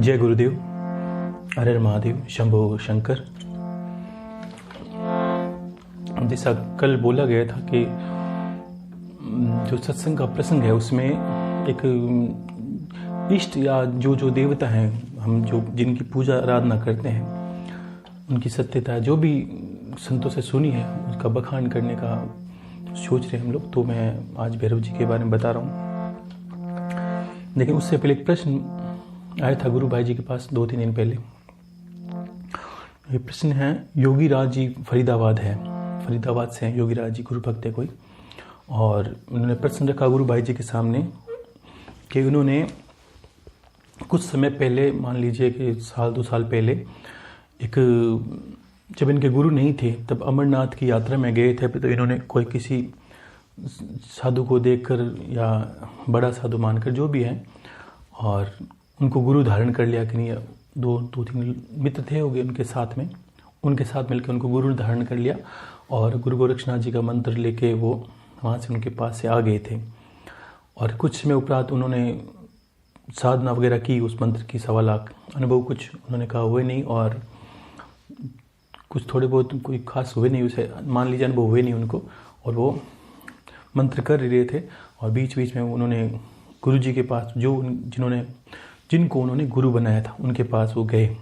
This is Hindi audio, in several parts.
जय गुरुदेव, हर हर महादेव, शंभो शंकर। जैसा कल बोला गया था कि जो सत्संग का प्रसंग है उसमें एक इष्ट या जो देवता हैं, हम जो जिनकी पूजा आराधना करते हैं, उनकी सत्यता जो भी संतों से सुनी है उसका बखान करने का सोच रहे हम लोग। तो मैं आज भैरव जी के बारे में बता रहा हूँ। लेकिन उससे पहले एक प्रश्न आया था गुरु भाई जी के पास 2-3 दिन पहले। ये प्रश्न है, योगी राज जी फरीदाबाद से हैं योगी राज जी, गुरु भक्त है कोई। और उन्होंने प्रश्न रखा गुरु भाई जी के सामने कि उन्होंने कुछ समय पहले, मान लीजिए कि 1-2 साल पहले, जब इनके गुरु नहीं थे तब अमरनाथ की यात्रा में गए थे। तो इन्होंने कोई किसी साधु को देखकर या बड़ा साधु मानकर जो भी है, और उनको गुरु धारण कर लिया कि नहीं। 2-3 मित्र थे होंगे उनके साथ मिलकर उनको गुरु धारण कर लिया और गुरु गोरक्षनाथ जी का मंत्र लेके वो वहाँ से उनके पास से आ गए थे। और कुछ समय उपरांत उन्होंने साधना वगैरह की उस मंत्र की, 1.25 लाख अनुभव कुछ उन्होंने कहा हुए नहीं, और कुछ थोड़े बहुत कोई खास हुए नहीं, उसे मान लीजिए अनुभव हुए नहीं उनको। और वो मंत्र कर रहे थे और बीच बीच में उन्होंने गुरु जी के पास, जिनको उन्होंने गुरु बनाया था उनके पास वो गए।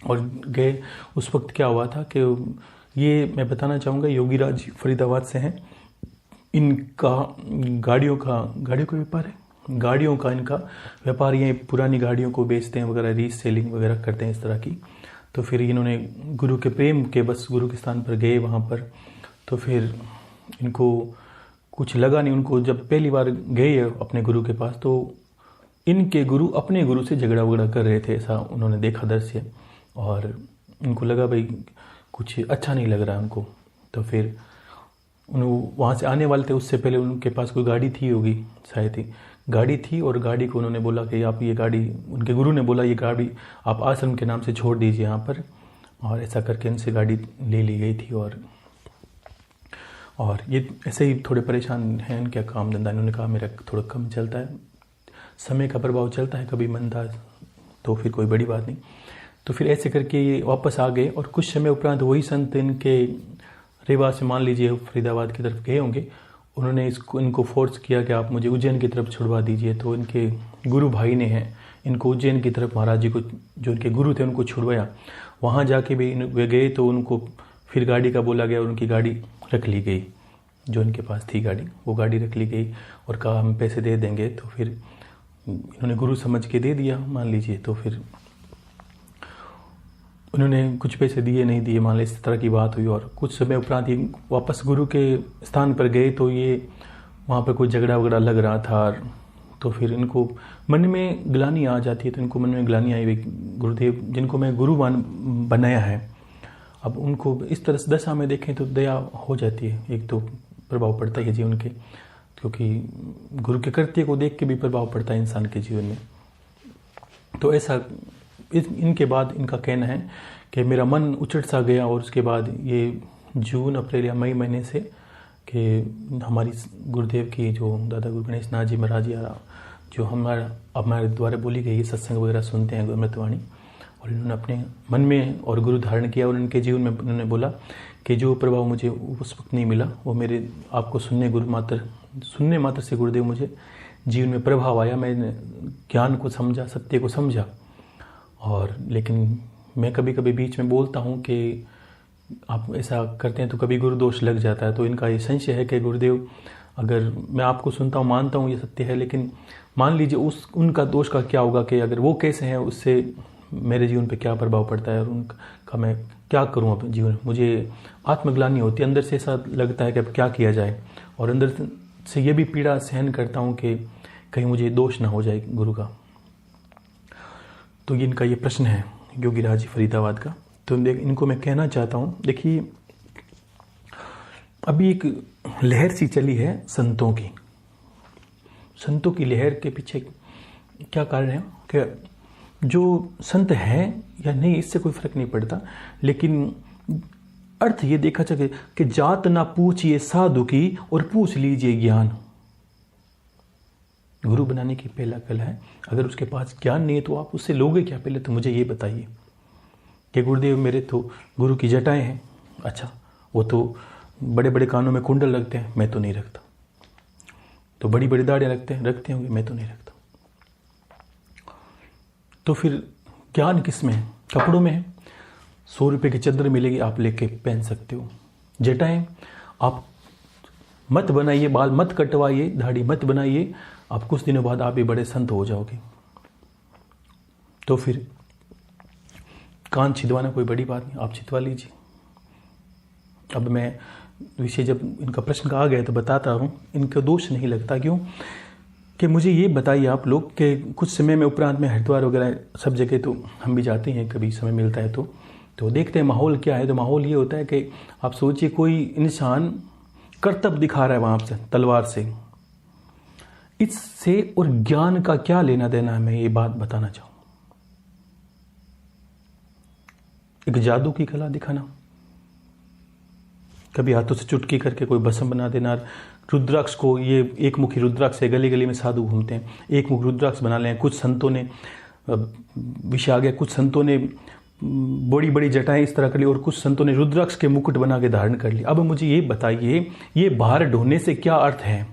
और गए उस वक्त क्या हुआ था कि ये मैं बताना चाहूँगा, योगी राज फरीदाबाद से हैं। इनका गाड़ियों का व्यापार है। गाड़ियों का इनका व्यापार, ये पुरानी गाड़ियों को बेचते हैं वगैरह, रीसेलिंग वगैरह करते हैं इस तरह की। तो फिर इन्होंने गुरु के प्रेम के बस गुरु के स्थान पर गए वहाँ पर। तो फिर इनको कुछ लगा नहीं। उनको जब पहली बार गए अपने गुरु के पास, तो इनके गुरु अपने गुरु से झगड़ा वगड़ा कर रहे थे, ऐसा उन्होंने देखा दृश्य। और उनको लगा भाई कुछ अच्छा नहीं लग रहा उनको। तो फिर उन्होंने वहाँ से आने वाले थे, उससे पहले उनके पास कोई गाड़ी थी होगी, शायद ही गाड़ी थी। और गाड़ी को उन्होंने बोला कि आप ये गाड़ी, उनके गुरु ने बोला ये गाड़ी आप आश्रम के नाम से छोड़ दीजिए यहाँ पर। और ऐसा करके उनसे गाड़ी ले ली गई थी। और ये ऐसे ही थोड़े परेशान हैं, इनका काम धंधा। इन्होंने कहा मेरा थोड़ा कम चलता है, समय का प्रभाव चलता है, कभी मंदा, तो फिर कोई बड़ी बात नहीं। तो फिर ऐसे करके ये वापस आ गए। और कुछ समय उपरांत वही संत इनके रेवा से, मान लीजिए फरीदाबाद की तरफ गए होंगे, उन्होंने इनको फोर्स किया कि आप मुझे उज्जैन की तरफ छुड़वा दीजिए। तो इनके गुरु भाई ने हैं इनको उज्जैन की तरफ, महाराज जी को जो इनके गुरु थे उनको छुड़वाया। वहाँ जाके भी वे गए तो उनको फिर गाड़ी का बोला गया और उनकी गाड़ी रख ली गई, जो इनके पास थी गाड़ी, वो गाड़ी रख ली गई। और कहा हम पैसे दे देंगे। तो फिर इन्होंने गुरु समझ के दे दिया, मान लीजिए। तो फिर उन्होंने कुछ पैसे दिए नहीं दिए, मान लीजिए इस तरह की बात हुई। और कुछ समय उपरांत ये वापस गुरु के स्थान पर गए तो ये वहाँ पर कोई झगड़ा वगड़ा लग रहा था। तो फिर इनको मन में ग्लानि आ जाती है। तो इनको मन में ग्लानि आई, गुरुदेव जिनको मैं गुरु बनाया है, अब उनको इस तरह से दशा में देखें तो दया हो जाती है। एक तो प्रभाव पड़ता है जीवन के, क्योंकि गुरु के कृत्य को देख के भी प्रभाव पड़ता है इंसान के जीवन में। तो ऐसा इनके बाद इनका कहना है कि मेरा मन उचट सा गया। और उसके बाद ये जून, अप्रैल या मई महीने से कि हमारी गुरुदेव की जो दादा गुरु गणेश नाथ जी महाराज या जो हमारे द्वारा बोली गई सत्संग वगैरह सुनते हैं अमृतवाणी, और इन्होंने अपने मन में और गुरु धारण किया। और उनके जीवन में उन्होंने बोला कि जो प्रभाव मुझे उस वक्त नहीं मिला वो मेरे आपको सुनने मात्र से गुरुदेव मुझे जीवन में प्रभाव आया। मैंने ज्ञान को समझा, सत्य को समझा। और लेकिन मैं कभी कभी बीच में बोलता हूँ कि आप ऐसा करते हैं तो कभी गुरु दोष लग जाता है। तो इनका ये संशय है कि गुरुदेव, अगर मैं आपको सुनता हूँ, मानता हूँ ये सत्य है, लेकिन मान लीजिए उनका दोष का क्या होगा, कि अगर वो कैसे हैं उससे मेरे जीवन पे क्या प्रभाव पड़ता है और उनका मैं क्या करूँ अपने जीवन में। मुझे आत्मग्लानि होती है, अंदर से ऐसा लगता है कि अब क्या किया जाए। और अंदर से ये भी पीड़ा सहन करता हूँ कि कहीं मुझे दोष ना हो जाए गुरु का। तो इनका ये प्रश्न है योगी राज फरीदाबाद का। तो इनको मैं कहना चाहता हूँ, देखिए अभी एक लहर सी चली है संतों की लहर के पीछे क्या कारण है कि जो संत है या नहीं इससे कोई फर्क नहीं पड़ता, लेकिन अर्थ ये देखा जाए कि जात ना पूछिए साधु की और पूछ लीजिए ज्ञान। गुरु बनाने की पहला कला है। अगर उसके पास ज्ञान नहीं है तो आप उससे लोगे क्या? पहले तो मुझे ये बताइए कि गुरुदेव मेरे तो गुरु की जटाएं हैं। अच्छा, वो तो बड़े बड़े कानों में कुंडल रखते हैं, मैं तो नहीं रखता। तो बड़ी बड़ी दाढ़ियाँ रखते होंगे, मैं तो नहीं रखता। तो फिर ज्ञान किस में है? कपड़ों में है। 100 रुपये की चादर मिलेगी, आप लेके पहन सकते हो। जटाएं आप मत बनाइए, बाल मत कटवाइए, दाढ़ी मत बनाइए, आप कुछ दिनों बाद आप भी बड़े संत हो जाओगे। तो फिर कान छिदवाना कोई बड़ी बात नहीं, आप छिदवा लीजिए। अब मैं विषय जब इनका प्रश्न का आ गया तो बताता हूँ, इनका दोष नहीं लगता। क्यों कि मुझे ये बताइए आप लोग कि कुछ समय में उपरांत में हरिद्वार वगैरह सब जगह तो हम भी जाते हैं, कभी समय मिलता है तो देखते हैं माहौल क्या है। तो माहौल ये होता है कि आप सोचिए कोई इंसान कर्तव्य दिखा रहा है वहाँ से तलवार से, इससे और ज्ञान का क्या लेना देना है, मैं ये बात बताना चाहूँ। एक जादू की कला दिखाना, कभी हाथों से चुटकी करके कोई भस्म बना देना, रुद्राक्ष को, ये एक मुखी रुद्राक्ष है, गली गली में साधु घूमते हैं, एक मुख रुद्राक्ष बना लें। कुछ संतों ने विषय आ गया, कुछ संतों ने बड़ी बड़ी जटाएं इस तरह कर ली और कुछ संतों ने रुद्राक्ष के मुकुट बना के धारण कर ली। अब मुझे ये बताइए, ये भार ढोने से क्या अर्थ है?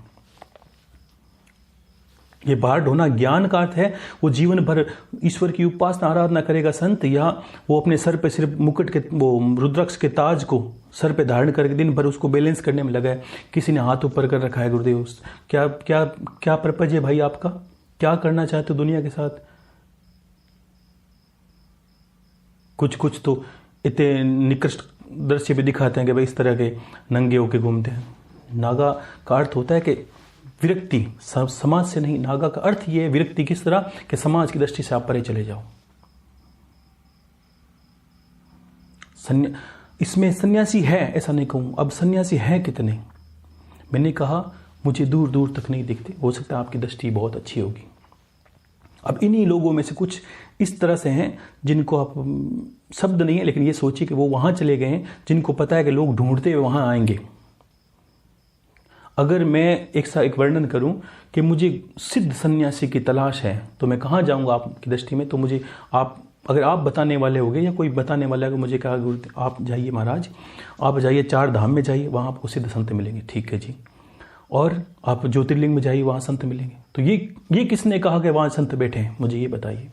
ये भार ढोना ज्ञान का अर्थ है? वो जीवन भर ईश्वर की उपासना आराधना करेगा संत, या वो अपने सर पे सिर्फ मुकुट के, वो रुद्राक्ष के ताज को सर पे धारण करके दिन भर उसको बैलेंस करने में लगा है? किसी ने हाथ ऊपर कर रखा है, गुरुदेव क्या क्या क्या पर्पज है भाई आपका? क्या करना चाहते हो दुनिया के साथ? कुछ तो इतने निकृष्ट दृश्य भी दिखाते हैं कि भाई इस तरह के नंगे होके घूमते हैं। नागा का अर्थ होता है कि विरक्ति, समाज से नहीं। नागा का अर्थ ये है विरक्ति, किस तरह कि समाज की दृष्टि से आप परे चले जाओ। इसमें सन्यासी है ऐसा नहीं कहूं। अब सन्यासी है कितने? मैंने कहा मुझे दूर दूर तक नहीं दिखते, हो सकता है आपकी दृष्टि बहुत अच्छी होगी। अब इन्हीं लोगों में से कुछ इस तरह से हैं जिनको आप, शब्द नहीं है लेकिन ये सोचिए कि वो वहां चले गए हैं जिनको पता है कि लोग ढूंढते हुए वहां आएंगे। अगर मैं एक वर्णन करूं कि मुझे सिद्ध सन्यासी की तलाश है तो मैं कहाँ जाऊंगा आपकी दृष्टि में? तो मुझे अगर आप बताने वाले होगे या कोई बताने वाला है, मुझे कहा गुरु आप जाइए महाराज, आप जाइए 4 धाम में जाइए, वहाँ आपको सिद्ध संत मिलेंगे। ठीक है जी। और आप ज्योतिर्लिंग में जाइए, वहाँ संत मिलेंगे। तो ये किसने कहा कि वहाँ संत बैठे हैं? मुझे ये बताइए।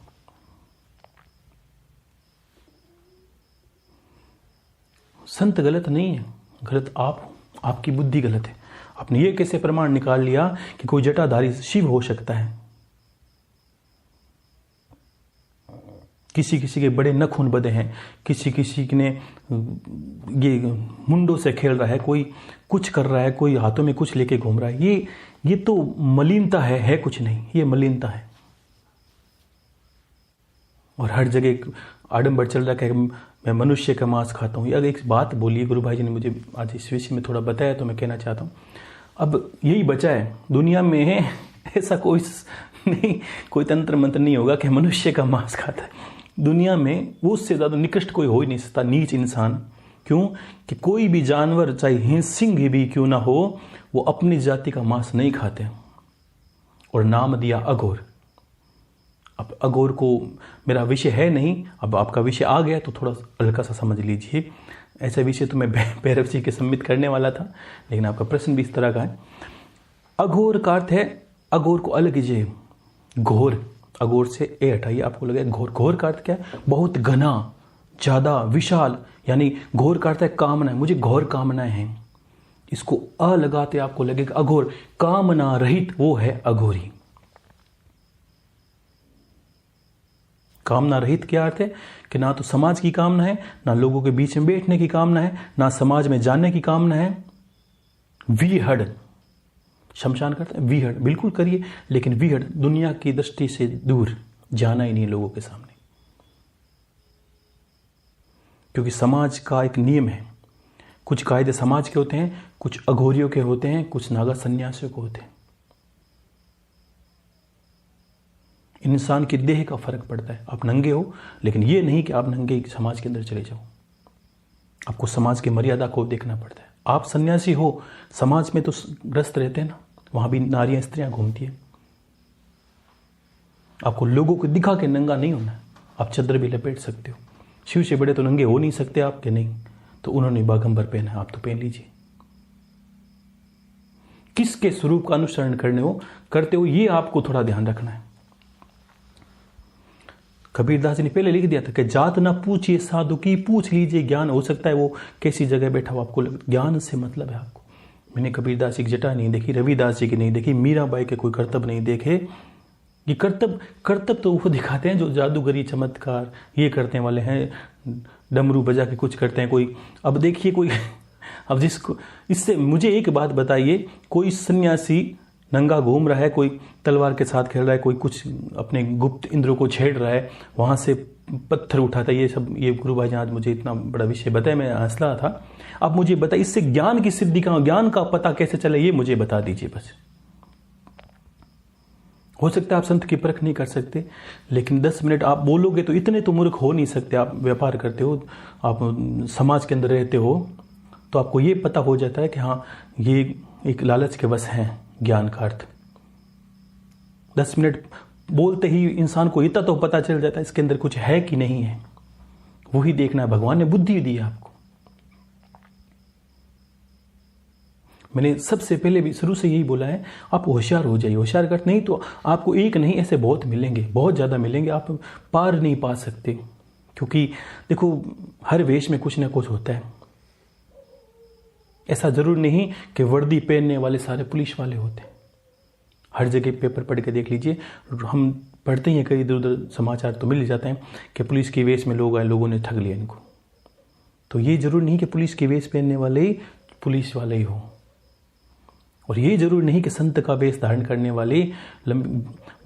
संत गलत नहीं है, गलत आपकी बुद्धि गलत है। आपने ये कैसे प्रमाण निकाल लिया कि कोई जटाधारी शिव हो सकता है? किसी किसी के बड़े नखून बदे हैं, किसी ने ये मुंडों से खेल रहा है, कोई कुछ कर रहा है, कोई हाथों में कुछ लेके घूम रहा है। ये तो मलिनता है कुछ नहीं, ये मलिनता है। और हर जगह आडंबर चल रहा है कि मैं मनुष्य का मांस खाता हूँ। अगर एक बात बोलिए, गुरु भाई जी ने मुझे आज इस विषय में थोड़ा बताया तो मैं कहना चाहता हूँ। अब यही बचा है दुनिया में, है ऐसा कोई नहीं, कोई तंत्र मंत्र नहीं होगा कि मनुष्य का मांस खाता है। दुनिया में वो उससे ज़्यादा निकृष्ट कोई हो ही नहीं सकता, नीच इंसान। क्यों कि कोई भी जानवर, चाहे सिंह भी क्यों ना हो, वो अपनी जाति का मांस नहीं खाते। और नाम दिया अघोर। अब अघोर को मेरा विषय है नहीं, अब आपका विषय आ गया तो थोड़ा हल्का सा समझ लीजिए। ऐसा विषय तो मैं भैरव जी के सम्मित करने वाला था, लेकिन आपका प्रश्न भी इस तरह का है। अघोर का अर्थ है, अघोर को अलग कीजिए, घोर, अघोर से ए हटाइए, आपको लगेगा घोर। घोर का अर्थ क्या है? बहुत घना, ज्यादा, विशाल। यानी घोर का अर्थ है कामना, मुझे घोर कामनाएं हैं। इसको अ लगाते आपको लगेगा अघोर, कामना रहित वो है अघोरी। कामना रहित क्या अर्थ है? कि ना तो समाज की कामना है, ना लोगों के बीच में बैठने की कामना है, ना समाज में जाने की कामना है। वीहड़, शमशान करते हैं वीहड़, बिल्कुल करिए, लेकिन वीहड़ दुनिया की दृष्टि से दूर, जाना ही नहीं लोगों के सामने। क्योंकि समाज का एक नियम है, कुछ कायदे समाज के होते हैं, कुछ अघोरियों के होते हैं, कुछ नागा सन्यासियों के होते हैं। इंसान की देह का फर्क पड़ता है। आप नंगे हो, लेकिन ये नहीं कि आप नंगे समाज के अंदर चले जाओ। आपको समाज की मर्यादा को देखना पड़ता है। आप सन्यासी हो, समाज में तो ग्रस्त रहते हैं ना, वहां भी नारियां स्त्रियां घूमती हैं। आपको लोगों को दिखा के नंगा नहीं होना। आप चादर भी लपेट सकते हो। शिव से बड़े तो नंगे हो नहीं सकते आपके, नहीं तो उन्होंने बागंबर पहना है, आप तो पहन लीजिए। किसके स्वरूप का अनुसरण करते हो ये आपको थोड़ा ध्यान रखना है। कबीरदास जी ने पहले लिख दिया था कि जात ना पूछिए साधु की, पूछ लीजिए ज्ञान। हो सकता है वो कैसी जगह बैठा हो, आपको ज्ञान से मतलब है आपको। मैंने कबीरदास जी की जटा नहीं देखी, रविदास जी की नहीं देखी, मीराबाई के कोई करतब नहीं देखे। ये करतब तो वो दिखाते हैं जो जादूगरी चमत्कार ये करते वाले हैं, डमरू बजा के कुछ करते हैं कोई। अब देखिए कोई अब जिसको इससे मुझे एक बात बताइए, कोई सन्यासी नंगा घूम रहा है, कोई तलवार के साथ खेल रहा है, कोई कुछ अपने गुप्त इंद्रों को छेड़ रहा है, वहां से पत्थर उठाता है, ये सब ये गुरु भाई आज मुझे इतना बड़ा विषय बताया, मैं हंस रहा था। अब मुझे बताइए इससे ज्ञान की सिद्धि का, ज्ञान का पता कैसे चले, ये मुझे बता दीजिए बस। हो सकता है आप संत की परख नहीं कर सकते, लेकिन 10 मिनट आप बोलोगे तो इतने तो मूर्ख हो नहीं सकते। आप व्यापार करते हो, आप समाज के अंदर रहते हो, तो आपको ये पता हो जाता है कि हाँ ये एक लालच के वश है ज्ञान का अर्थ। 10 मिनट बोलते ही इंसान को इतना तो पता चल जाता है इसके अंदर कुछ है कि नहीं है। वही देखना है, भगवान ने बुद्धि दी है आपको। मैंने सबसे पहले भी शुरू से यही बोला है, आप होशियार हो जाइए। होशियार कर नहीं तो आपको एक नहीं ऐसे बहुत मिलेंगे, बहुत ज़्यादा मिलेंगे, आप पार नहीं पा सकते। क्योंकि देखो हर वेश में कुछ ना कुछ होता है। ऐसा जरूर नहीं कि वर्दी पहनने वाले सारे पुलिस वाले होते हैं। हर जगह पेपर पढ़ के देख लीजिए, हम पढ़ते ही हैं कई इधर उधर समाचार तो मिल ही जाते हैं कि पुलिस के वेश में लोग आए, लोगों ने ठग लिया इनको। तो ये जरूर नहीं कि पुलिस के वेश पहनने वाले ही पुलिस वाले ही हो, और ये जरूर नहीं कि संत का वेश धारण करने वाले।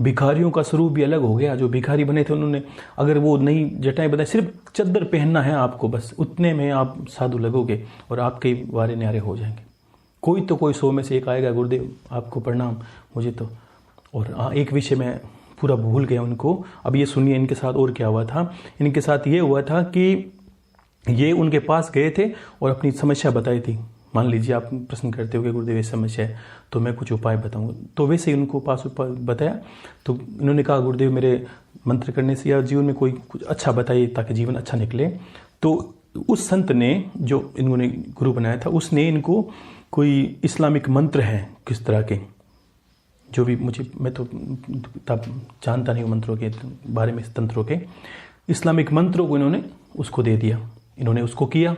भिखारियों का स्वरूप भी अलग हो गया। जो भिखारी बने थे उन्होंने अगर वो नई जटाएं बताए, सिर्फ चद्दर पहनना है आपको, बस उतने में आप साधु लगोगे और आपके वारे न्यारे हो जाएंगे। कोई तो कोई 100 में से एक आएगा, गुरुदेव आपको प्रणाम, मुझे तो। और एक विषय में पूरा भूल गया उनको, अब ये सुनिए इनके साथ और क्या हुआ था। इनके साथ ये हुआ था कि ये उनके पास गए थे और अपनी समस्या बताई थी। मान लीजिए आप प्रश्न करते हो कि गुरुदेव ऐसी समस्या है तो मैं कुछ उपाय बताऊंगा, तो वैसे ही उनको पास उपाय बताया। तो इन्होंने कहा गुरुदेव मेरे मंत्र करने से या जीवन में कोई कुछ अच्छा बताइए ताकि जीवन अच्छा निकले। तो उस संत ने जो इन्होंने गुरु बनाया था उसने इनको कोई इस्लामिक मंत्र है किस तरह के, जो भी मैं तो तब जानता नहीं हूँ मंत्रों के बारे में, तंत्रों के, इस्लामिक मंत्रों को इन्होंने उसको दे दिया। इन्होंने उसको किया,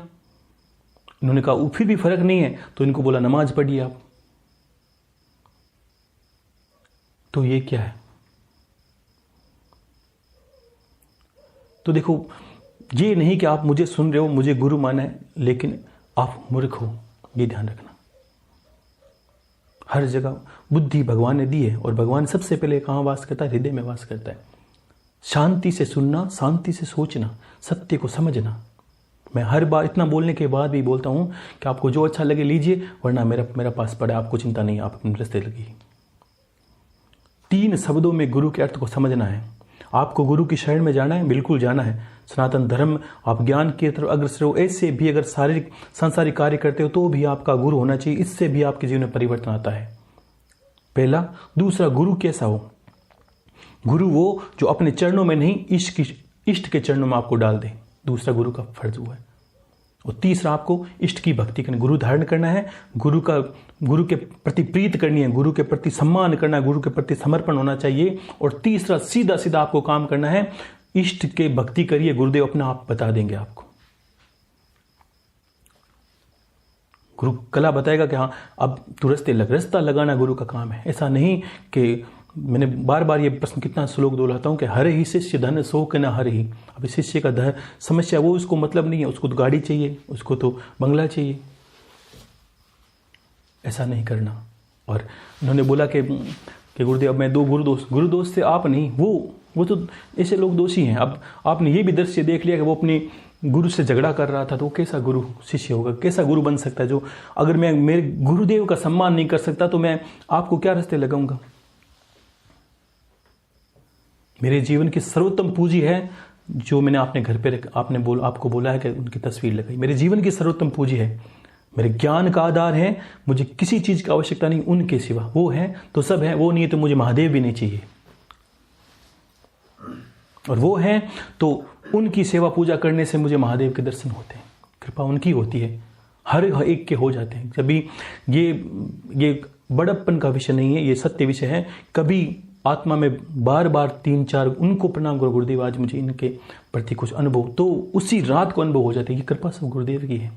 इन्होंने कहा फिर भी फर्क नहीं है तो इनको बोला नमाज पढ़िए आप। तो ये क्या है? तो देखो ये नहीं कि आप मुझे सुन रहे हो, मुझे गुरु माना है, लेकिन आप मूर्ख हो, ये ध्यान रखना। हर जगह बुद्धि भगवान ने दी है, और भगवान सबसे पहले कहाँ वास करता है? हृदय में वास करता है। शांति से सुनना, शांति से सोचना, सत्य को समझना। मैं हर बार इतना बोलने के बाद भी बोलता हूं कि आपको जो अच्छा लगे लीजिए, वरना मेरा पास पड़ा, आपको चिंता नहीं, आप अपने रास्ते लगिए। 3 शब्दों में गुरु के अर्थ को समझना है। आपको गुरु की शरण में जाना है, बिल्कुल जाना है। सनातन धर्म, आप ज्ञान की तरफ अग्रसर हो। ऐसे भी अगर शारीरिक सांसारिक कार्य करते हो तो भी आपका गुरु होना चाहिए। इससे भी आपके जीवन में परिवर्तन आता है। पहला। दूसरा, गुरु कैसा हो? गुरु वो जो अपने चरणों में नहीं, इष्ट के चरणों में आपको डाल दे। दूसरा गुरु का फर्ज हुआ है। और तीसरा, आपको इष्ट की भक्ति करनी, गुरु धारण करना है, गुरु के प्रति प्रीत करनी है, गुरु के प्रति सम्मान करना है, गुरु के प्रति समर्पण होना चाहिए। और तीसरा, सीधा सीधा आपको काम करना है, इष्ट के भक्ति करिए, गुरुदेव अपना आप बता देंगे आपको। गुरु कला बताएगा कि हाँ अब तू रास्ता लगाना गुरु का काम है। ऐसा नहीं कि मैंने बार बार ये प्रश्न कितना श्लोक दोहराता हूं कि हर ही शिष्य धन सो के ना हर ही। अब शिष्य का धन समस्या वो उसको मतलब नहीं है, उसको तो गाड़ी चाहिए, उसको तो बंगला चाहिए। ऐसा नहीं करना। और उन्होंने बोला कि गुरुदेव अब मैं 2 गुरु दोस्त से आप नहीं, वो तो ऐसे लोग दोषी हैं। अब आपने ये भी दृश्य देख लिया कि वो अपने गुरु से झगड़ा कर रहा था, तो वो कैसा गुरु शिष्य होगा, कैसा गुरु बन सकता है? जो अगर मैं मेरे गुरुदेव का सम्मान नहीं कर सकता तो मैं आपको क्या रास्ते लगाऊंगा? मेरे जीवन की सर्वोत्तम पूंजी है जो मैंने अपने घर पे आपको बोला है कि उनकी तस्वीर लगाई। मेरे जीवन की सर्वोत्तम पूंजी है, मेरे ज्ञान का आधार है। मुझे किसी चीज की आवश्यकता नहीं उनके सिवा। वो है तो सब है, वो नहीं है तो मुझे महादेव भी नहीं चाहिए। और वो हैं तो उनकी सेवा पूजा करने से मुझे महादेव के दर्शन होते हैं, कृपा उनकी होती है, हर एक के हो जाते हैं। कभी ये बड़प्पन का विषय नहीं है, ये सत्य विषय है। कभी आत्मा में बार बार 3-4 उनको प्रणाम करो, गुरुदेव आज मुझे इनके प्रति कुछ अनुभव, तो उसी रात को अनुभव हो जाते हैं। ये कृपा सब गुरुदेव की है,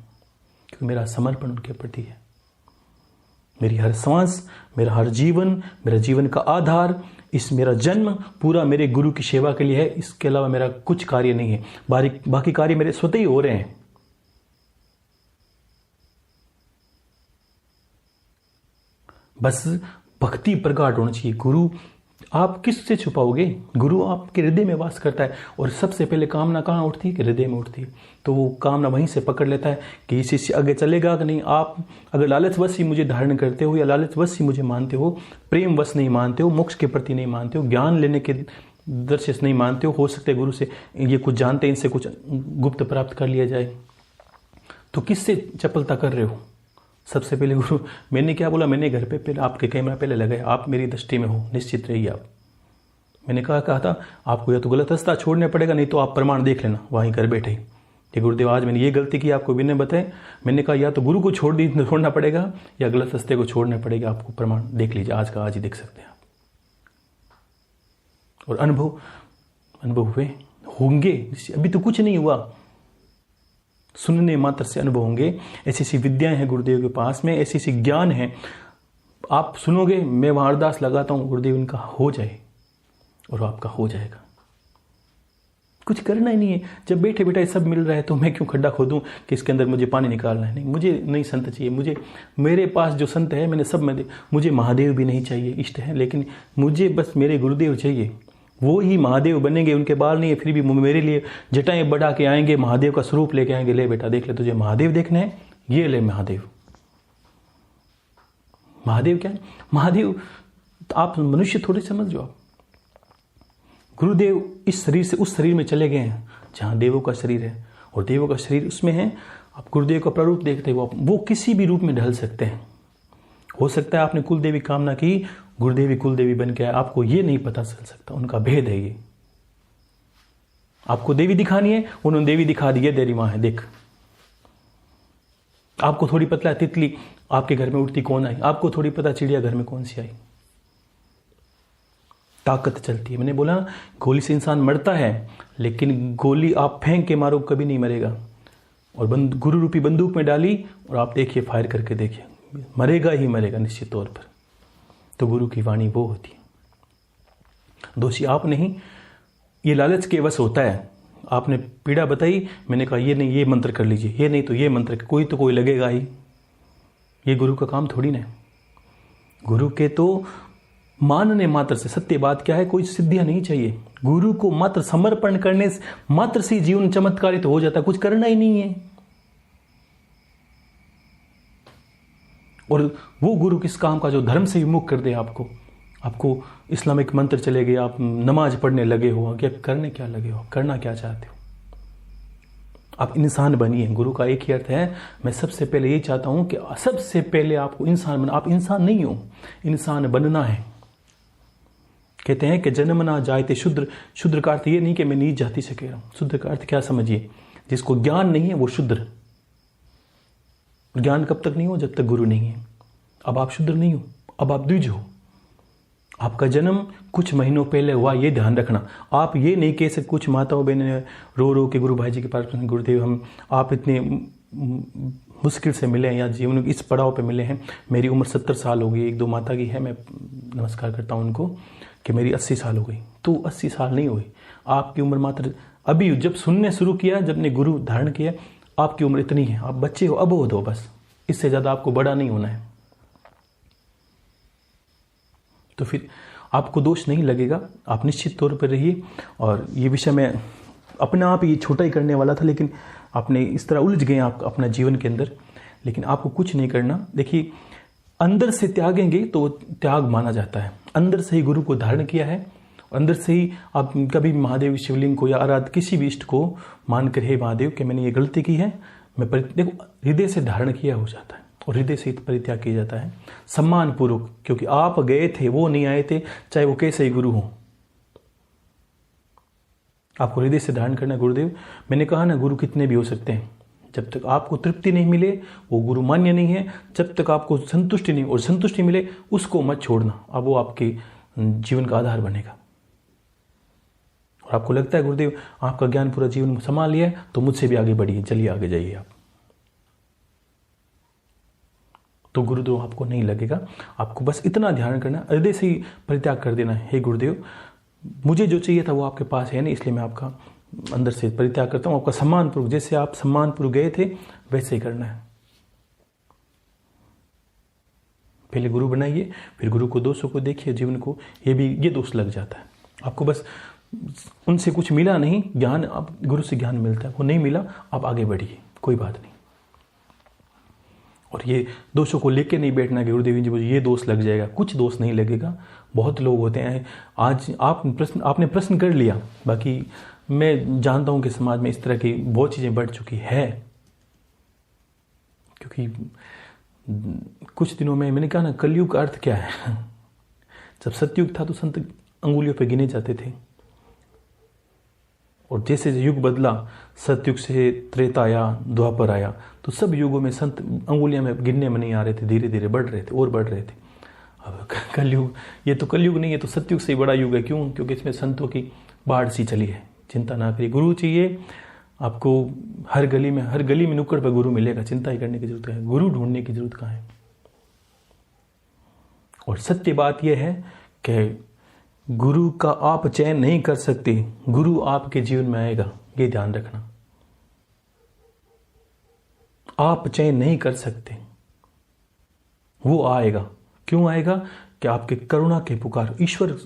क्योंकि मेरा समर्पण उनके प्रति है। मेरी हर सांस, मेरा हर जीवन, मेरा जीवन का आधार, इस मेरा जन्म पूरा मेरे गुरु की सेवा के लिए है। इसके अलावा मेरा कुछ कार्य नहीं है, बाकी कार्य मेरे स्वतः ही हो रहे हैं। बस भक्ति प्रगाढ़ होनी चाहिए। गुरु आप किससे छुपाओगे? गुरु आपके हृदय में वास करता है, और सबसे पहले कामना कहाँ उठती है? कि हृदय में उठती है। तो वो कामना वहीं से पकड़ लेता है कि इसी से आगे चलेगा कि नहीं। आप अगर लालचवश ही मुझे धारण करते हो, या लालचवश ही मुझे मानते हो, प्रेमवश नहीं मानते हो, मोक्ष के प्रति नहीं मानते हो, ज्ञान लेने के दृष्टि से नहीं मानते हो सकता है गुरु से ये कुछ जानते हैं, इनसे कुछ गुप्त प्राप्त कर लिया जाए, तो किससे चपलता कर रहे हो? सबसे पहले गुरु, मैंने क्या बोला? मैंने घर पे पहले आपके कैमरा पहले लगाया, आप मेरी दृष्टि में हो, निश्चित रहिए आप। मैंने कहा था आपको या तो गलत रास्ता छोड़ना पड़ेगा, नहीं तो आप प्रमाण देख लेना वहीं घर बैठे ही कि गुरुदेव आज मैंने ये गलती की, आपको विनय बताए। मैंने कहा या तो गुरु को छोड़ना पड़ेगा या गलत रास्ते को छोड़ना पड़ेगा, आपको प्रमाण देख लीजिए, आज का आज ही देख सकते हैं आप। और अनुभव हुए होंगे, अभी तो कुछ नहीं हुआ, सुनने मात्र से अनुभव होंगे। ऐसी ऐसी विद्याएं हैं गुरुदेव के पास में, ऐसी ऐसी ज्ञान है, आप सुनोगे। मैं वहां अरदास लगाता हूं गुरुदेव इनका हो जाए, और आपका हो जाएगा। कुछ करना ही नहीं है। जब बैठे बैठे सब मिल रहा है तो मैं क्यों खड्डा खोदूं कि इसके अंदर मुझे पानी निकालना है? नहीं, मुझे नहीं संत चाहिए। मेरे पास जो संत है मैंने सब में मुझे महादेव भी नहीं चाहिए, इष्ट है, लेकिन मुझे बस मेरे गुरुदेव चाहिए। वो ही महादेव बनेंगे, उनके बाल नहीं है फिर भी मेरे लिए जटाएं बढ़ा के आएंगे, महादेव का स्वरूप लेके आएंगे। ले बेटा देख ले, तुझे महादेव देखने हैं, ये ले महादेव। महादेव क्या है? महादेव आप मनुष्य थोड़े समझ जो आप। गुरुदेव इस शरीर से उस शरीर में चले गए हैं जहां देवों का शरीर है, और देवों का शरीर उसमें है। आप गुरुदेव का प्रारूप देखते हैं, वो किसी भी रूप में ढल सकते हैं। हो सकता है आपने कुलदेवी कामना की, गुरुदेवी कुलदेवी बन के आए, आपको ये नहीं पता चल सकता, उनका भेद है ये। आपको देवी दिखानी है, उन्होंने देवी दिखा दी, ये तेरी मां है देख। आपको थोड़ी पता है तितली आपके घर में उड़ती कौन आई, आपको थोड़ी पता चिड़िया घर में कौन सी आई। ताकत चलती है। मैंने बोला गोली से इंसान मरता है, लेकिन गोली आप फेंक के मारो कभी नहीं मरेगा। और गुरु रूपी बंदूक में डाली और आप देखिए, फायर करके देखिए, मरेगा ही मरेगा निश्चित तौर पर। तो गुरु की वाणी वो होती है। दोषी आप नहीं, ये लालच के वश होता है। आपने पीड़ा बताई, मैंने कहा ये नहीं ये मंत्र कर लीजिए, ये नहीं तो ये मंत्र, कोई तो कोई लगेगा ही। ये गुरु का काम थोड़ी ना। गुरु के तो मानने मात्र से, सत्य बात क्या है, कोई सिद्धियां नहीं चाहिए। गुरु को मात्र समर्पण करने मात्र से जीवन चमत्कारित हो जाता है, कुछ करना ही नहीं है। और वो गुरु किस काम का जो धर्म से विमुख कर दे आपको इस्लामिक मंत्र चले गए, आप नमाज पढ़ने लगे हो, क्या करने क्या लगे हो, करना क्या चाहते हो? आप इंसान बनिए। गुरु का एक ही अर्थ है, मैं सबसे पहले ये चाहता हूं कि सबसे पहले आपको इंसान बना। आप इंसान नहीं हो, इंसान बनना है। कहते हैं कि जन्म ना जायते शूद्र। शूद्र का अर्थ ये नहीं कि मैं नीच जाति से कह रहा हूं। शूद्र का अर्थ क्या समझिए, जिसको ज्ञान नहीं है वो शुद्र। ज्ञान कब तक नहीं हो? जब तक गुरु नहीं है। अब आप शुद्र नहीं हो, अब आप द्विज हो। आपका जन्म कुछ महीनों पहले हुआ, ये ध्यान रखना। आप ये नहीं कह सकते, कुछ माताओं बहनें रो रो के गुरु भाई जी के पास, गुरुदेव आप इतने मुश्किल से मिले हैं या जीवन इस पड़ाव पे मिले हैं। मेरी उम्र 70 साल हो गई। एक दो माता की है, मैं नमस्कार करता हूँ उनको, कि मेरी 80 साल हो गई। तो 80 साल नहीं हुई, आपकी उम्र मात्र अभी जब सुनने शुरू किया, जब ने गुरु धारण किया, आपकी उम्र इतनी है। आप बच्चे हो, अबोध हो, बस इससे ज्यादा आपको बड़ा नहीं होना है। तो फिर आपको दोष नहीं लगेगा, आप निश्चित तौर पर रहिए। और ये विषय मैं अपने आप ही छोटा ही करने वाला था, लेकिन आपने इस तरह उलझ गए आप अपना जीवन के अंदर। लेकिन आपको कुछ नहीं करना। देखिए, अंदर से त्यागेंगे तो त्याग माना जाता है। अंदर से ही गुरु को धारण किया है, अंदर से ही आप कभी महादेव शिवलिंग को या आराध किसी भी इष्ट को मान कर, हे महादेव कि मैंने ये गलती की है, मैं देखो हृदय से धारण किया हो जाता है और हृदय से परित्याग किया जाता है सम्मान पूर्वक, क्योंकि आप गए थे, वो नहीं आए थे, चाहे वो कैसे ही गुरु हो। आपको हृदय से धारण करना गुरुदेव। मैंने कहा ना, गुरु कितने भी हो सकते हैं, जब तक आपको तृप्ति नहीं मिले वो गुरु मान्य नहीं है। जब तक आपको संतुष्टि नहीं और संतुष्टि मिले उसको मत छोड़ना, अब वो आपके जीवन का आधार बनेगा। और आपको लगता है गुरुदेव आपका ज्ञान पूरा जीवन में संभाल लिया है, तो मुझसे भी आगे बढ़िए, चलिए आगे जाइए आप। तो गुरुदेव आपको नहीं लगेगा, आपको बस इतना ध्यान करना, हृदय से ही परित्याग कर देना, हे गुरुदेव मुझे जो चाहिए था वो आपके पास है नहीं, इसलिए मैं आपका अंदर से परित्याग करता हूँ। आपका सम्मानपूर्वक, जैसे आप सम्मानपूर्वक गए थे वैसे ही करना है। पहले गुरु बनाइए, फिर गुरु को दोषों को देखिए, जीवन को ये दोष लग जाता है। आपको बस उनसे कुछ मिला नहीं ज्ञान, आप गुरु से ज्ञान मिलता है, वो नहीं मिला आप आगे बढ़िए, कोई बात नहीं। और ये दोषों को लेके नहीं बैठना कि गुरुदेव जी मुझे ये दोष लग जाएगा, कुछ दोष नहीं लगेगा। बहुत लोग होते हैं, आज आपने प्रश्न कर लिया, बाकी मैं जानता हूं कि समाज में इस तरह की बहुत चीजें बढ़ चुकी है। क्योंकि कुछ दिनों में मैंने कहा ना, कलयुग का अर्थ क्या है। जब सतयुग था तो संत अंगुलियों पे गिने जाते थे, और जैसे युग बदला, सतयुग से त्रेता आया, द्वापर आया, तो सब युगों में संत अंगुलियां में गिनने में नहीं आ रहे थे, धीरे धीरे बढ़ रहे थे और बढ़ रहे थे। अब कलयुग, ये तो कलयुग नहीं है, तो सतयुग से ही बड़ा युग है। क्यों? क्योंकि इसमें संतों की बाढ़ सी चली है। चिंता ना करिए, गुरु चाहिए आपको, हर गली में नुक्कड़ पर गुरु मिलेगा, चिंता ही करने की जरूरत है, गुरु ढूंढने की जरूरत कहाँ है। और सत्य बात यह है कि गुरु का आप चयन नहीं कर सकते, गुरु आपके जीवन में आएगा, ये ध्यान रखना। आप चयन नहीं कर सकते, वो आएगा। क्यों आएगा? कि आपके करुणा के पुकार, ईश्वर,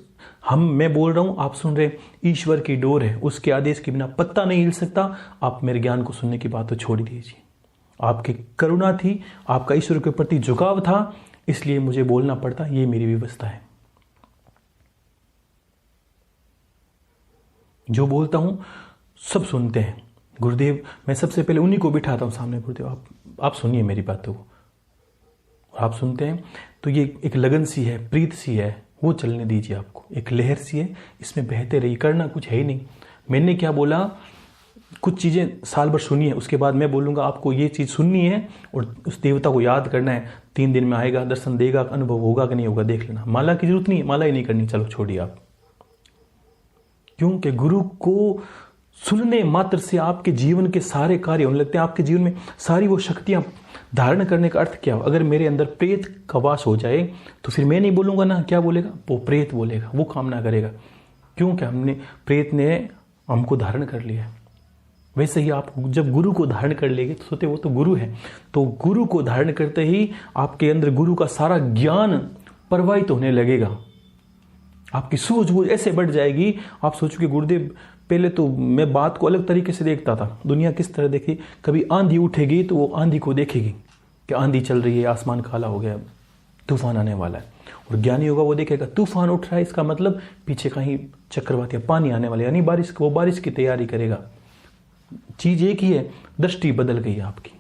मैं बोल रहा हूं, आप सुन रहे, ईश्वर की डोर है, उसके आदेश के बिना पत्ता नहीं हिल सकता। आप मेरे ज्ञान को सुनने की बात तो छोड़ दीजिए। आपकी करुणा थी, आपका ईश्वर के प्रति झुकाव था, इसलिए मुझे बोलना पड़ता, ये मेरी व्यवस्था है। जो बोलता हूं सब सुनते हैं। गुरुदेव, मैं सबसे पहले उन्हीं को बिठाता हूं सामने, गुरुदेव आप सुनिए मेरी बातों को। आप सुनते हैं तो ये एक लगन सी है, प्रीत सी है, वो चलने दीजिए। आपको एक लहर सी है, इसमें बहते रहिए, करना कुछ है ही नहीं। मैंने क्या बोला, कुछ चीजें साल भर सुनिए, उसके बाद मैं बोलूंगा आपको ये चीज सुननी है और उस देवता को याद करना है। 3 दिन में आएगा, दर्शन देगा, अनुभव होगा कि नहीं होगा देख लेना। माला की जरूरत नहीं, माला ही नहीं करनी, चलो छोड़िए आप। क्योंकि गुरु को सुनने मात्र से आपके जीवन के सारे कार्य होने लगते हैं। आपके जीवन में सारी वो शक्तियां धारण करने का अर्थ क्या हो? अगर मेरे अंदर प्रेत का वास हो जाए तो फिर मैं नहीं बोलूंगा ना, क्या बोलेगा? वो प्रेत बोलेगा, वो कामना करेगा। क्योंकि प्रेत ने हमको धारण कर लिया है। वैसे ही आप जब गुरु को धारण कर लेंगे तो सोचते वो तो गुरु है, तो गुरु को धारण करते ही आपके अंदर गुरु का सारा ज्ञान प्रवाहित होने लगेगा। आपकी सूझबूझ ऐसे बढ़ जाएगी, आप सोचोगे गुरुदेव पहले तो मैं बात को अलग तरीके से देखता था, दुनिया किस तरह देखी, कभी आंधी उठेगी तो वो आंधी को देखेगी कि आंधी चल रही है, आसमान काला हो गया, तूफान आने वाला है। और ज्ञानी होगा वो देखेगा तूफान उठ रहा है, इसका मतलब पीछे कहीं चक्रवात या पानी आने वाले, यानी बारिश, वो बारिश की तैयारी करेगा। चीज एक ही है, दृष्टि बदल गई आपकी।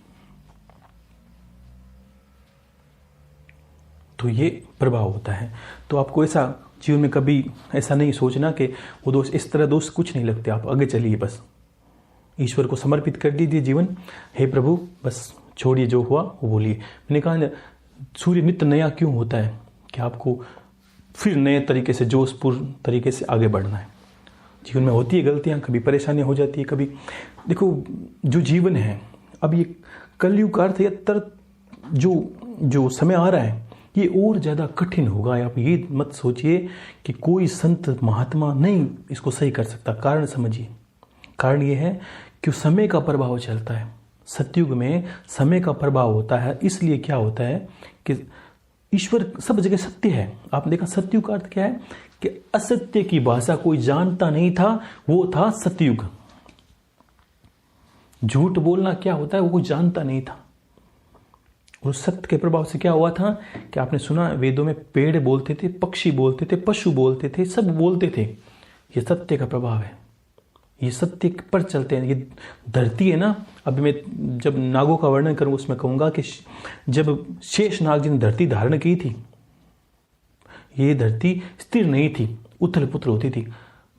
तो ये प्रभाव होता है। तो आपको ऐसा जीवन में कभी ऐसा नहीं सोचना कि वो दोस्त, इस तरह दोस्त कुछ नहीं लगते। आप आगे चलिए, बस ईश्वर को समर्पित कर दीजिए जीवन। हे प्रभु, बस छोड़िए, जो हुआ वो बोलिए। मैंने कहा सूर्य नित्य नया क्यों होता है? कि आपको फिर नए तरीके से, जोशपूर्ण तरीके से आगे बढ़ना है। जीवन में होती है गलतियां, कभी परेशानियां हो जाती है, कभी देखो जो जीवन है, अब ये कलयुग का अर्थ है, जो समय आ रहा है ये और ज़्यादा कठिन होगा। आप ये मत सोचिए कि कोई संत महात्मा नहीं इसको सही कर सकता। कारण समझिए, कारण ये है कि समय का प्रभाव चलता है। सतयुग में समय का प्रभाव होता है, इसलिए क्या होता है कि ईश्वर सब जगह सत्य है। आपने देखा सतयुग का अर्थ क्या है कि असत्य की भाषा कोई जानता नहीं था, वो था सतयुग। झूठ बोलना क्या होता है वो कोई जानता नहीं था। और सत्य के प्रभाव से क्या हुआ था कि आपने सुना वेदों में पेड़ बोलते थे, पक्षी बोलते थे, पशु बोलते थे, सब बोलते थे। ये सत्य का प्रभाव है, ये सत्य पर चलते हैं। ये धरती है ना, अभी मैं जब नागों का वर्णन करूं उसमें कहूंगा कि जब शेष नाग जी ने धरती धारण की थी, ये धरती स्थिर नहीं थी, उथल पुथल होती थी।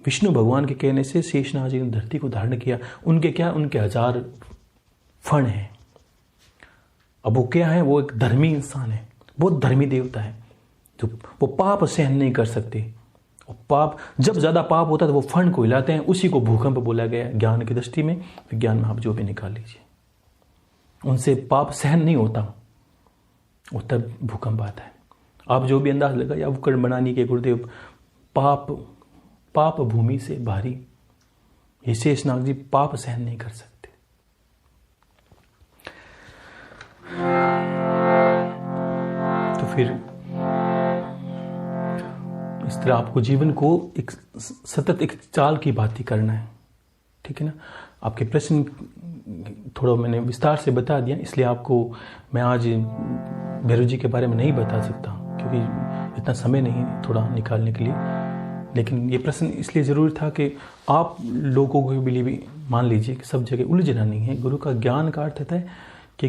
विष्णु भगवान के कहने से शेषनाग जी ने धरती को धारण किया। उनके क्या, उनके 1000 फण हैं। अब वो क्या है, वो एक धर्मी इंसान है, बहुत धर्मी देवता है, जो वो पाप सहन नहीं कर सकते। और पाप, जब ज्यादा पाप होता है तो वो फण को हिलाते हैं, उसी को भूकंप बोला गया ज्ञान की दृष्टि में। विज्ञान में आप जो भी निकाल लीजिए, उनसे पाप सहन नहीं होता, और तब भूकंप आता है। आप जो भी अंदाज लगाइए, उपकरण बनाने के गुरुदेव, पाप भूमि से भारी, ये शेषनाग जी पाप सहन नहीं कर सकते। तो फिर इस तरह आपको जीवन को एक सतत एक चाल की भांति करना है, ठीक है ना। आपके प्रश्न थोड़ा मैंने विस्तार से बता दिया, इसलिए आपको मैं आज भैरव जी के बारे में नहीं बता सकता, क्योंकि इतना समय नहीं थोड़ा निकालने के लिए। लेकिन ये प्रश्न इसलिए ज़रूरी था कि आप लोगों को भी मान लीजिए कि सब जगह उलझना नहीं है। गुरु का ज्ञान का अर्थ है कि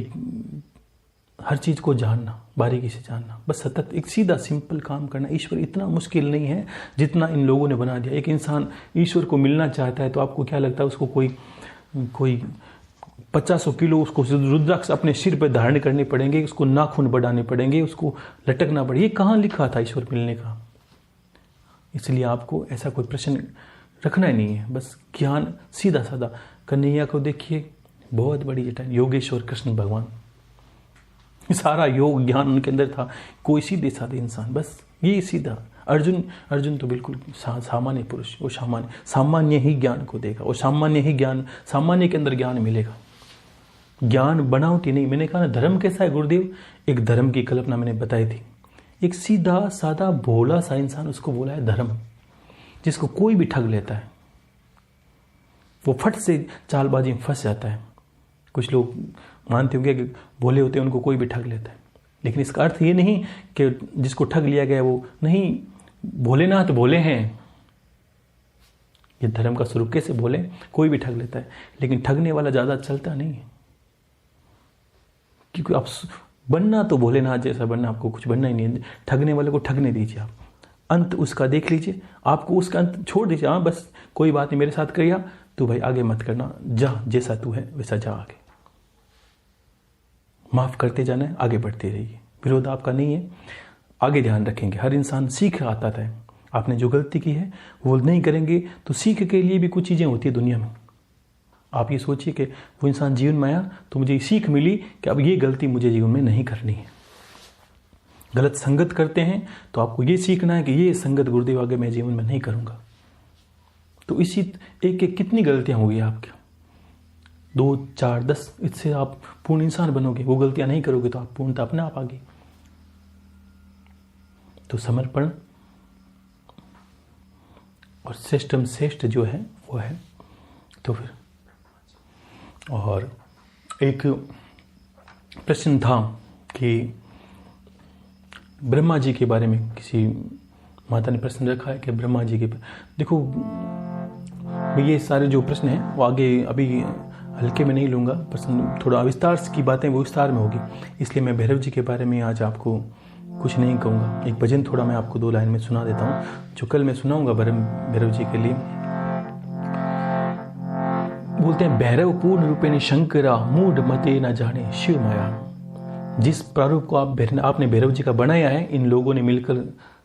हर चीज़ को जानना, बारीकी से जानना, बस सतत एक सीधा सिंपल काम करना। ईश्वर इतना मुश्किल नहीं है जितना इन लोगों ने बना दिया। एक इंसान ईश्वर को मिलना चाहता है तो आपको क्या लगता है, उसको कोई 50 किलो उसको रुद्राक्ष अपने सिर पर धारण करने पड़ेंगे, उसको नाखून बढ़ाने पड़ेंगे, उसको लटकना पड़ेगा। ये कहाँ लिखा था ईश्वर मिलने का? इसलिए आपको ऐसा कोई प्रश्न रखना ही नहीं है, बस ज्ञान सीधा साधा। कन्हैया को देखिए, बहुत बड़ी जटाएं, योगेश्वर कृष्ण भगवान, सारा योग ज्ञान उनके अंदर था। कोई सीधे साधे इंसान, बस ये सीधा। अर्जुन तो बिल्कुल सामान्य पुरुष, वो सामान्य ही ज्ञान को देगा, और सामान्य के अंदर ज्ञान मिलेगा। ज्ञान बनावटी नहीं। मैंने कहा ना, धर्म कैसा है गुरुदेव? एक धर्म की कल्पना मैंने बताई थी, एक सीधा साधा भोला सा इंसान, उसको बोला है धर्म, जिसको कोई भी ठग लेता है। वो फट से चालबाजी में फंस जाता है। कुछ लोग मानते होंगे कि भोले होते हैं, उनको कोई भी ठग लेता है, लेकिन इसका अर्थ ये नहीं कि जिसको ठग लिया गया वो नहीं। भोलेनाथ भोले हैं, ये धर्म का स्वरूप। कैसे भोले? कोई भी ठग लेता है, लेकिन ठगने वाला ज्यादा चलता नहीं है, क्योंकि आप बनना तो भोलेनाथ जैसा बनना, आपको कुछ बनना ही नहीं है। ठगने वाले को ठगने दीजिए, आप अंत उसका देख लीजिए, आपको उसका अंत छोड़ दीजिए। हाँ बस कोई बात नहीं, मेरे साथ करिया, तू भाई आगे मत करना, जा जैसा तू है वैसा जा, आगे माफ करते जाना है, आगे बढ़ते रहिए। विरोध आपका नहीं है, आगे ध्यान रखेंगे। हर इंसान सीख आता है, आपने जो गलती की है वो नहीं करेंगे तो सीख के लिए भी कुछ चीजें होती है दुनिया में। आप ये सोचिए कि वो इंसान जीवन में आया तो मुझे सीख मिली कि अब ये गलती मुझे जीवन में नहीं करनी है। गलत संगत करते हैं तो आपको ये सीखना है कि ये संगत गुरुदेव आगे मैं जीवन में नहीं करूंगा। तो इसी एक कितनी गलतियां होगी आपकी, 2, 4, 10, इससे आप पूर्ण इंसान बनोगे। वो गलतियां नहीं करोगे तो आप पूर्णता अपने आप आगे। तो समर्पण और श्रेष्ठ जो है वो है। तो फिर और एक प्रश्न था कि ब्रह्मा जी के बारे में किसी माता ने प्रश्न रखा है कि ब्रह्मा जी के, देखो ये सारे जो प्रश्न हैं वो आगे अभी हल्के में नहीं लूँगा, प्रश्न थोड़ा विस्तार की बातें वो विस्तार में होगी, इसलिए मैं भैरव जी के बारे में आज आपको कुछ नहीं कहूँगा। एक भजन थोड़ा मैं आपको 2 लाइन में सुना देता हूँ, जो कल मैं सुनाऊंगा भैरव जी के लिए। बोलते हैं, भैरव पूर्ण रूपेण शंकरा, मूढ़ मते न जाने शिव माया। जिस प्रारूप को आपने भैरव जी का बनाया है, इन लोगों ने मिलकर,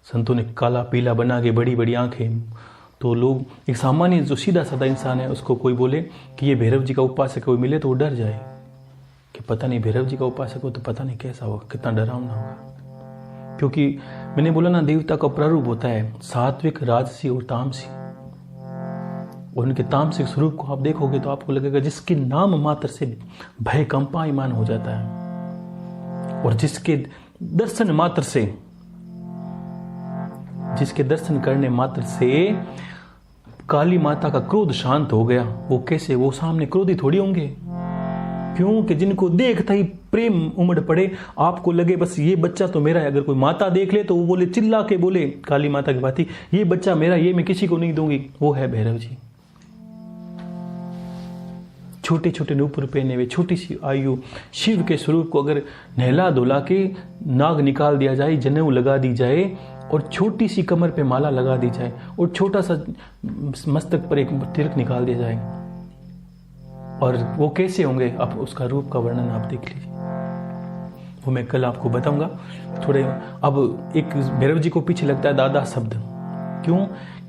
संतों ने काला पीला बना के, बड़ी बड़ी आंखें, तो लोग, एक सामान्य जो सीधा साधा इंसान है उसको कोई बोले कि ये भैरव जी का उपासक कोई मिले तो वो डर जाए कि पता नहीं भैरव जी का उपासक हो तो पता नहीं कैसा होगा, कितना डरावना होगा। क्योंकि मैंने बोला ना, देवता का प्रारूप होता है सात्विक, राजसी और तामसी। और उनके तामसिक स्वरूप को आप देखोगे तो आपको लगेगा जिसके नाम मात्र से भय कंपायमान हो जाता है, और जिसके दर्शन करने मात्र से काली माता का क्रोध शांत हो गया। वो कैसे? वो सामने क्रोधी थोड़ी होंगे, क्योंकि जिनको देखता ही प्रेम उमड़ पड़े, आपको लगे बस ये बच्चा तो मेरा है। अगर कोई माता देख ले तो वो बोले, चिल्ला के बोले काली माता की भांति, ये बच्चा मेरा, ये मैं किसी को नहीं दूंगी। वो है भैरव जी। छोटे छोटे नूपुर पहने हुए, छोटी सी आयु, शिव के स्वरूप को अगर नहला धुला के नाग निकाल दिया जाए, जनेऊ लगा दी जाए, और छोटी सी कमर पे माला लगा दी जाए और छोटा सा मस्तक पर एक तिलक निकाल दिया जाए, और वो कैसे होंगे, आप उसका रूप का वर्णन आप देख लीजिए, वो मैं कल आपको बताऊंगा थोड़े। अब एक भैरव जी को पीछे लगता है दादा शब्द, क्यों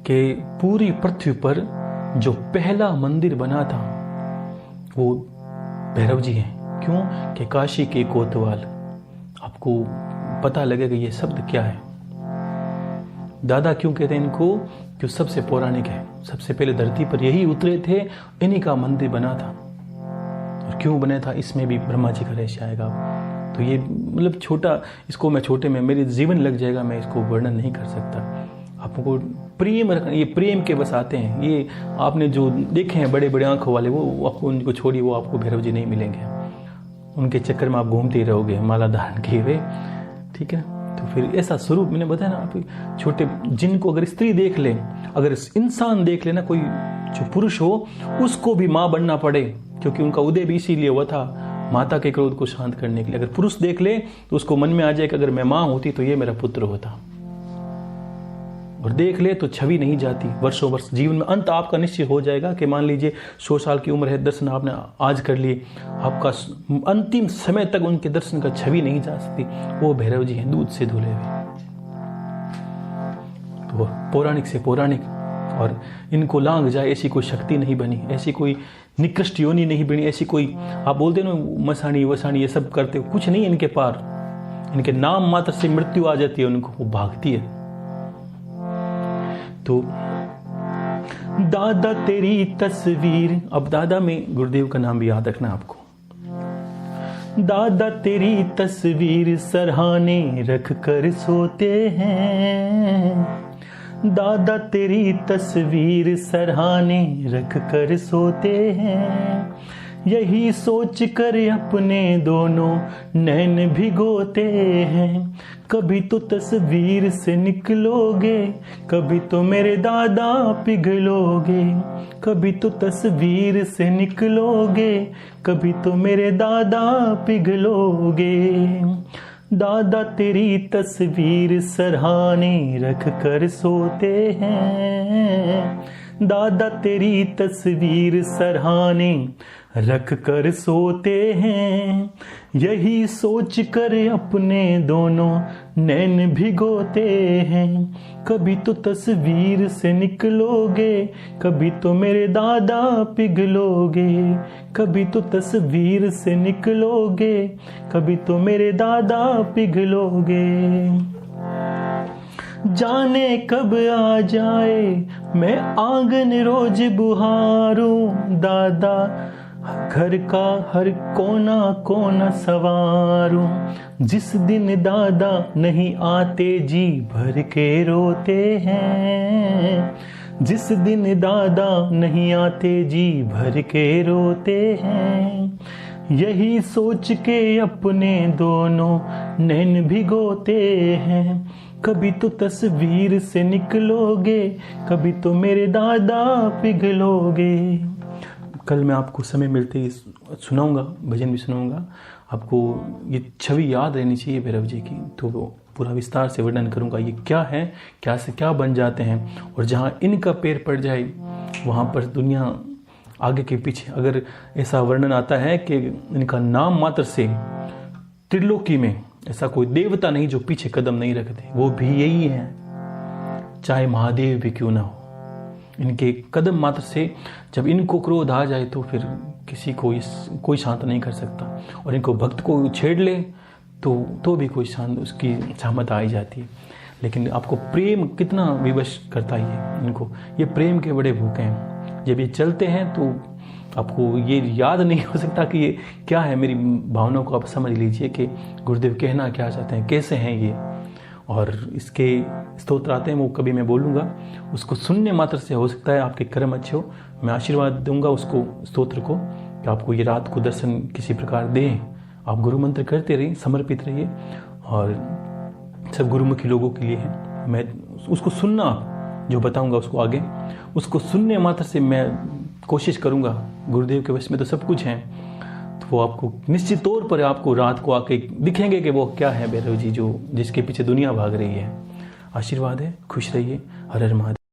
कि पूरी पृथ्वी पर जो पहला मंदिर बना था वो भैरव जी हैं। क्यों कि काशी के कोतवाल। आपको पता लगेगा ये शब्द क्या है। दादा क्यों कहते हैं इनको, क्यों सबसे पौराणिक है, सबसे पहले धरती पर यही उतरे थे, इन्हीं का मंदिर बना था। और क्यों बना था इसमें भी ब्रह्मा जी का रहस्य आएगा। तो ये मतलब छोटा, इसको मैं छोटे में मेरे जीवन लग जाएगा, मैं इसको वर्णन नहीं कर सकता। आपको प्रेम रखना, ये प्रेम के बस आते हैं। ये आपने जो देखे हैं बड़े बड़े आंखों वाले, वो आपको उनको छोड़िए, वो आपको भैरव जी नहीं मिलेंगे। उनके चक्कर में आप घूमते ही रहोगे माला धारण किए हुए, ठीक है। तो फिर ऐसा स्वरूप मैंने बताया ना, आप छोटे जिनको अगर स्त्री देख ले, अगर इंसान देख लेना, कोई जो पुरुष हो उसको भी माँ बनना पड़े, क्योंकि उनका उदय भी इसीलिए हुआ था, माता के क्रोध को शांत करने के लिए। अगर पुरुष देख ले तो उसको मन में आ जाए कि अगर मैं माँ होती तो ये मेरा पुत्र होता, और देख ले तो छवि नहीं जाती। वर्षों वर्ष जीवन में अंत आपका निश्चय हो जाएगा कि मान लीजिए 100 साल की उम्र है, दर्शन आपने आज कर लिए, आपका अंतिम समय तक उनके दर्शन का छवि नहीं जा सकती। वो भैरव जी हैं, दूध से धुले हुए, तो पौराणिक से पौराणिक, और इनको लांग जाए ऐसी कोई शक्ति नहीं बनी, ऐसी कोई निकृष्ट योनि नहीं बनी, ऐसी कोई आप बोलते ना मसानी वसानी ये सब करते हो, कुछ नहीं इनके पार। इनके नाम मात्र से मृत्यु आ जाती है उनको, वो भागती है। तो दादा तेरी तस्वीर, अब दादा में गुरुदेव का नाम भी याद रखना आपको। दादा तेरी तस्वीर सरहाने रख कर सोते हैं, दादा तेरी तस्वीर सरहाने रख कर सोते हैं, यही सोच कर अपने दोनों नैन भिगोते हैं। कभी तो तस्वीर से निकलोगे, कभी तो मेरे दादा पिघलोगे, कभी तो तस्वीर से निकलोगे, कभी तो मेरे दादा पिघलोगे। दादा तेरी तस्वीर सरहाने रख कर सोते हैं, दादा तेरी तस्वीर सरहाने रख कर सोते हैं, यही सोच कर अपने दोनों नैन भिगोते हैं। कभी तो तस्वीर से निकलोगे, कभी तो मेरे दादा पिघलोगे, कभी तो तस्वीर से निकलोगे, कभी तो मेरे दादा पिघलोगे। जाने कब आ जाए मैं आंगन रोज बुहारूं, दादा घर का हर कोना कोना सवारूं। जिस दिन दादा नहीं आते जी भर के रोते हैं, जिस दिन दादा नहीं आते जी भर के रोते हैं, यही सोच के अपने दोनों नैन भिगोते हैं। कभी तो तस्वीर से निकलोगे, कभी तो मेरे दादा पिघलोगे। कल मैं आपको समय मिलते ही सुनाऊंगा, भजन भी सुनाऊंगा आपको। ये छवि याद रहनी चाहिए भैरव जी की, तो पूरा विस्तार से वर्णन करूंगा ये क्या है, क्या से क्या बन जाते हैं। और जहाँ इनका पैर पड़ जाए वहाँ पर दुनिया आगे के पीछे। अगर ऐसा वर्णन आता है कि इनका नाम मात्र से त्रिलोकी में ऐसा कोई देवता नहीं जो पीछे कदम नहीं रखते, वो भी यही है, चाहे महादेव भी क्यों ना हो। इनके कदम मात्र से जब इनको क्रोध आ जाए तो फिर किसी को कोई शांत नहीं कर सकता, और इनको भक्त को छेड़ ले तो भी कोई शांत उसकी सहमत आ ही जाती है। लेकिन आपको प्रेम कितना विवश करता है इनको, ये प्रेम के बड़े भूखे हैं। जब ये चलते हैं तो आपको ये याद नहीं हो सकता कि ये क्या है। मेरी भावनाओं को आप समझ लीजिए कि गुरुदेव कहना क्या चाहते हैं, कैसे हैं ये। और इसके स्तोत्र आते हैं, वो कभी मैं बोलूँगा, उसको सुनने मात्र से हो सकता है आपके कर्म अच्छे हो। मैं आशीर्वाद दूंगा उसको, स्तोत्र को, कि आपको ये रात को दर्शन किसी प्रकार दें। आप गुरु मंत्र करते रहिए, समर्पित रहिए, और सब गुरुमुखी लोगों के लिए है। मैं उसको सुनना, आप जो बताऊंगा उसको आगे, उसको सुनने मात्र से मैं कोशिश करूंगा। गुरुदेव के वश में तो सब कुछ है, तो वो आपको निश्चित तौर पर आपको रात को आके दिखेंगे कि वो क्या है भैरव जी जो जिसके पीछे दुनिया भाग रही है। आशीर्वाद है। खुश रहिए। हर हर महादेव।